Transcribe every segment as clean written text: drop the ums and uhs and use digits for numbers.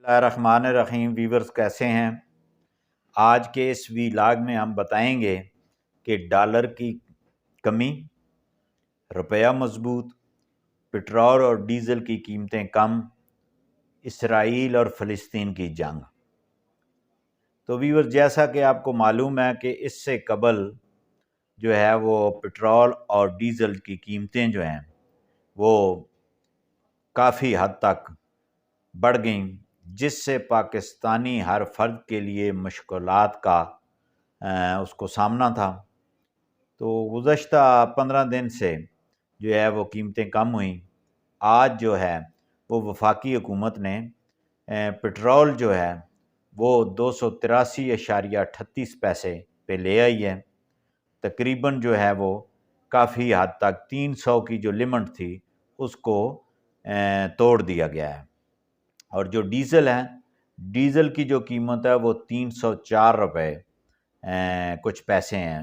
بسم اللہ الرحمن الرحیم۔ ویورز کیسے ہیں؟ آج کے اس ویلاگ میں ہم بتائیں گے کہ ڈالر کی کمی، روپیہ مضبوط، پٹرول اور ڈیزل کی قیمتیں کم، اسرائیل اور فلسطین کی جنگ۔ تو ویورز جیسا کہ آپ کو معلوم ہے کہ اس سے قبل جو ہے وہ پٹرول اور ڈیزل کی قیمتیں جو ہیں وہ کافی حد تک بڑھ گئیں، جس سے پاکستانی ہر فرد کے لیے مشکلات کا اس کو سامنا تھا۔ تو گزشتہ 15 دن سے جو ہے وہ قیمتیں کم ہوئیں۔ آج جو ہے وہ وفاقی حکومت نے پٹرول جو ہے وہ 283.38 پیسے پہ لے آئی ہے۔ تقریباً جو ہے وہ کافی حد تک 300 کی جو لمٹ تھی اس کو توڑ دیا گیا ہے۔ اور جو ڈیزل ہے، ڈیزل کی جو قیمت ہے وہ 304 روپے کچھ پیسے ہیں،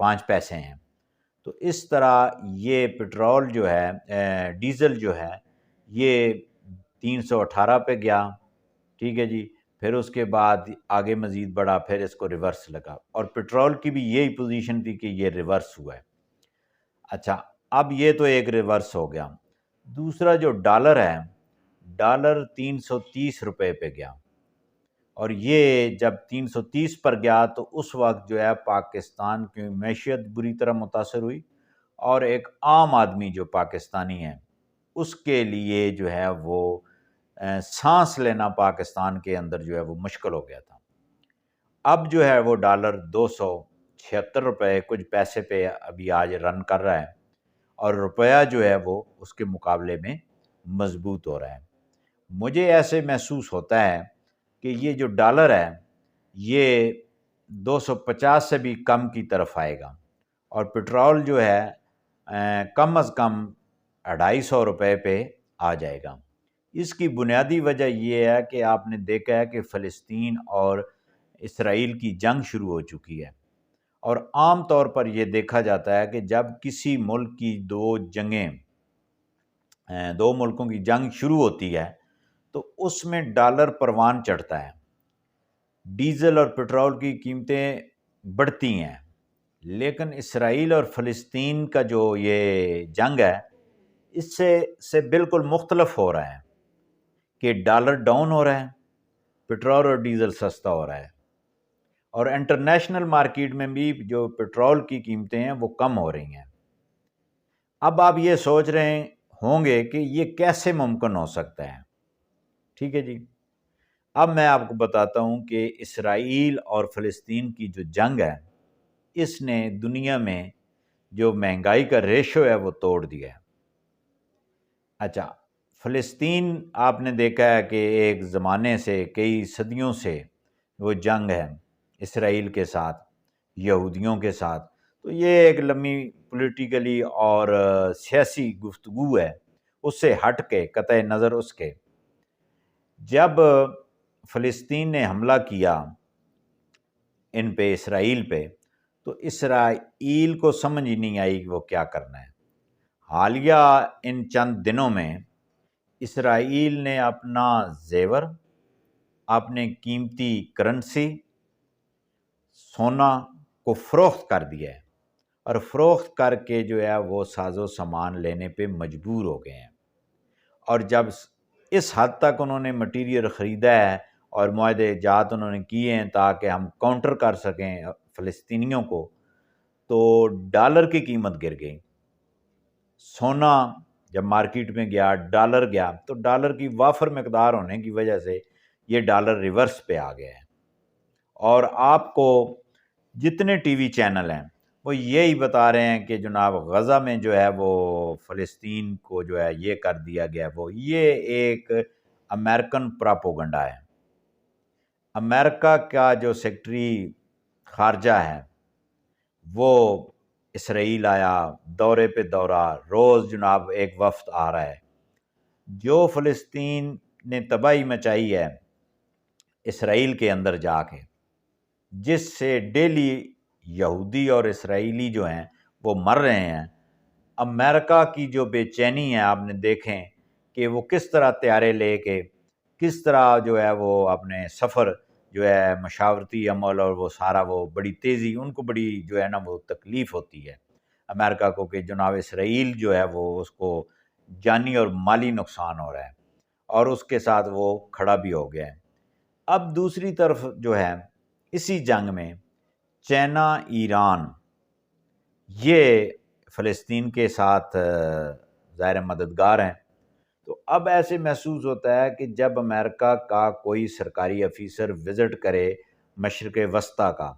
5 پیسے ہیں۔ تو اس طرح یہ پٹرول جو ہے، ڈیزل جو ہے یہ 318 پہ گیا، ٹھیک ہے جی۔ پھر اس کے بعد آگے مزید بڑھا، پھر اس کو ریورس لگا، اور پٹرول کی بھی یہی پوزیشن تھی کہ یہ ریورس ہوا ہے۔ اچھا، اب یہ تو ایک ریورس ہو گیا۔ دوسرا جو ڈالر ہے، ڈالر 330 روپے پہ گیا، اور یہ جب 330 پر گیا تو اس وقت جو ہے پاکستان کی معیشت بری طرح متاثر ہوئی، اور ایک عام آدمی جو پاکستانی ہے اس کے لیے جو ہے وہ سانس لینا پاکستان کے اندر جو ہے وہ مشکل ہو گیا تھا۔ اب جو ہے وہ ڈالر 276 روپے کچھ پیسے پہ ابھی آج رن کر رہا ہے، اور روپیہ جو ہے وہ اس کے مقابلے میں مضبوط ہو رہا ہے۔ مجھے ایسے محسوس ہوتا ہے کہ یہ جو ڈالر ہے یہ 250 سے بھی کم کی طرف آئے گا، اور پٹرول جو ہے کم از کم 250 روپے پہ آ جائے گا۔ اس کی بنیادی وجہ یہ ہے کہ آپ نے دیکھا ہے کہ فلسطین اور اسرائیل کی جنگ شروع ہو چکی ہے، اور عام طور پر یہ دیکھا جاتا ہے کہ جب کسی ملک کی دو ملکوں کی جنگ شروع ہوتی ہے تو اس میں ڈالر پروان چڑھتا ہے، ڈیزل اور پٹرول کی قیمتیں بڑھتی ہیں۔ لیکن اسرائیل اور فلسطین کا جو یہ جنگ ہے اس سے بالکل مختلف ہو رہا ہے کہ ڈالر ڈاؤن ہو رہا ہے، پٹرول اور ڈیزل سستا ہو رہا ہے، اور انٹرنیشنل مارکیٹ میں بھی جو پٹرول کی قیمتیں ہیں وہ کم ہو رہی ہیں۔ اب آپ یہ سوچ رہے ہوں گے کہ یہ کیسے ممکن ہو سکتا ہے، ٹھیک ہے جی۔ اب میں آپ کو بتاتا ہوں کہ اسرائیل اور فلسطین کی جو جنگ ہے اس نے دنیا میں جو مہنگائی کا ریشو ہے وہ توڑ دیا ہے۔ اچھا، فلسطین آپ نے دیکھا ہے کہ ایک زمانے سے، کئی صدیوں سے وہ جنگ ہے اسرائیل کے ساتھ، یہودیوں کے ساتھ۔ تو یہ ایک لمبی پولیٹیکلی اور سیاسی گفتگو ہے، اس سے ہٹ کے، قطع نظر اس کے، جب فلسطین نے حملہ کیا ان پہ، اسرائیل پہ، تو اسرائیل کو سمجھ ہی نہیں آئی کہ وہ کیا کرنا ہے۔ حالیہ ان چند دنوں میں اسرائیل نے اپنا زیور، اپنے قیمتی کرنسی سونا کو فروخت کر دیا ہے، اور فروخت کر کے جو ہے وہ ساز و سامان لینے پہ مجبور ہو گئے ہیں۔ اور جب اس حد تک انہوں نے مٹیریل خریدا ہے اور معاہدے جات انہوں نے کیے ہیں تاکہ ہم کاؤنٹر کر سکیں فلسطینیوں کو، تو ڈالر کی قیمت گر گئی۔ سونا جب مارکیٹ میں گیا، ڈالر گیا، تو ڈالر کی وافر مقدار ہونے کی وجہ سے یہ ڈالر ریورس پہ آ گیا ہے۔ اور آپ کو جتنے ٹی وی چینل ہیں وہ یہی بتا رہے ہیں کہ جناب غزہ میں جو ہے وہ فلسطین کو جو ہے یہ کر دیا گیا، وہ یہ ایک امریکن پراپوگنڈا ہے۔ امریکہ کا جو سیکرٹری خارجہ ہے وہ اسرائیل آیا، دورے پہ دورہ، روز جناب ایک وفد آ رہا ہے۔ جو فلسطین نے تباہی مچائی ہے اسرائیل کے اندر جا کے، جس سے ڈیلی یہودی اور اسرائیلی جو ہیں وہ مر رہے ہیں، امریکہ کی جو بے چینی ہے آپ نے دیکھیں کہ وہ کس طرح طیارے لے کے کس طرح جو ہے وہ اپنے سفر جو ہے مشاورتی عمل اور وہ سارا وہ بڑی تیزی، ان کو بڑی جو ہے نا وہ تکلیف ہوتی ہے امریکہ کو کہ جناب اسرائیل جو ہے وہ اس کو جانی اور مالی نقصان ہو رہا ہے، اور اس کے ساتھ وہ کھڑا بھی ہو گیا ہے۔ اب دوسری طرف جو ہے اسی جنگ میں چائنا، ایران، یہ فلسطین کے ساتھ ظاہر مددگار ہیں۔ تو اب ایسے محسوس ہوتا ہے کہ جب امریکہ کا کوئی سرکاری افیسر وزٹ کرے مشرق وسطیٰ کا،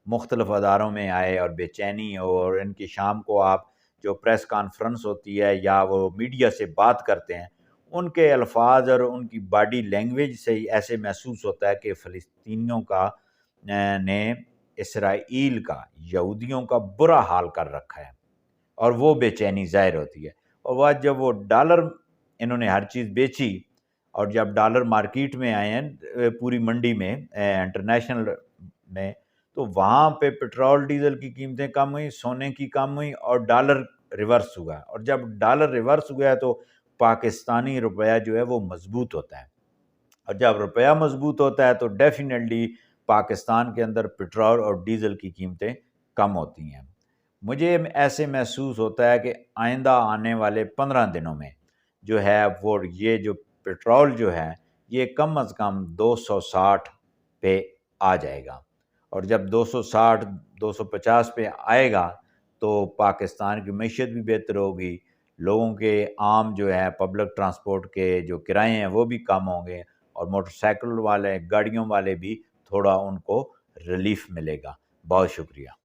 مختلف اداروں میں آئے اور بے چینی ہو، اور ان کی شام کو آپ جو پریس کانفرنس ہوتی ہے یا وہ میڈیا سے بات کرتے ہیں، ان کے الفاظ اور ان کی باڈی لینگویج سے ہی ایسے محسوس ہوتا ہے کہ فلسطینیوں کا نے اسرائیل کا، یہودیوں کا برا حال کر رکھا ہے، اور وہ بے چینی ظاہر ہوتی ہے۔ اور وہ جب وہ ڈالر انہوں نے ہر چیز بیچی، اور جب ڈالر مارکیٹ میں آئے ہیں پوری منڈی میں انٹرنیشنل میں، تو وہاں پہ پٹرول ڈیزل کی قیمتیں کم ہوئیں، سونے کی کم ہوئیں، اور ڈالر ریورس ہوا۔ اور جب ڈالر ریورس ہوا ہے تو پاکستانی روپیہ جو ہے وہ مضبوط ہوتا ہے، اور جب روپیہ مضبوط ہوتا ہے تو ڈیفینیٹلی پاکستان کے اندر پٹرول اور ڈیزل کی قیمتیں کم ہوتی ہیں۔ مجھے ایسے محسوس ہوتا ہے کہ آئندہ آنے والے 15 دنوں میں جو ہے وہ یہ جو پٹرول جو ہے یہ کم از کم 260 پہ آ جائے گا، اور جب 260 250 پہ آئے گا تو پاکستان کی معیشت بھی بہتر ہوگی، لوگوں کے عام جو ہے پبلک ٹرانسپورٹ کے جو کرائے ہیں وہ بھی کم ہوں گے، اور موٹر سائیکل والے، گاڑیوں والے بھی تھوڑا ان کو ریلیف ملے گا۔ بہت شکریہ۔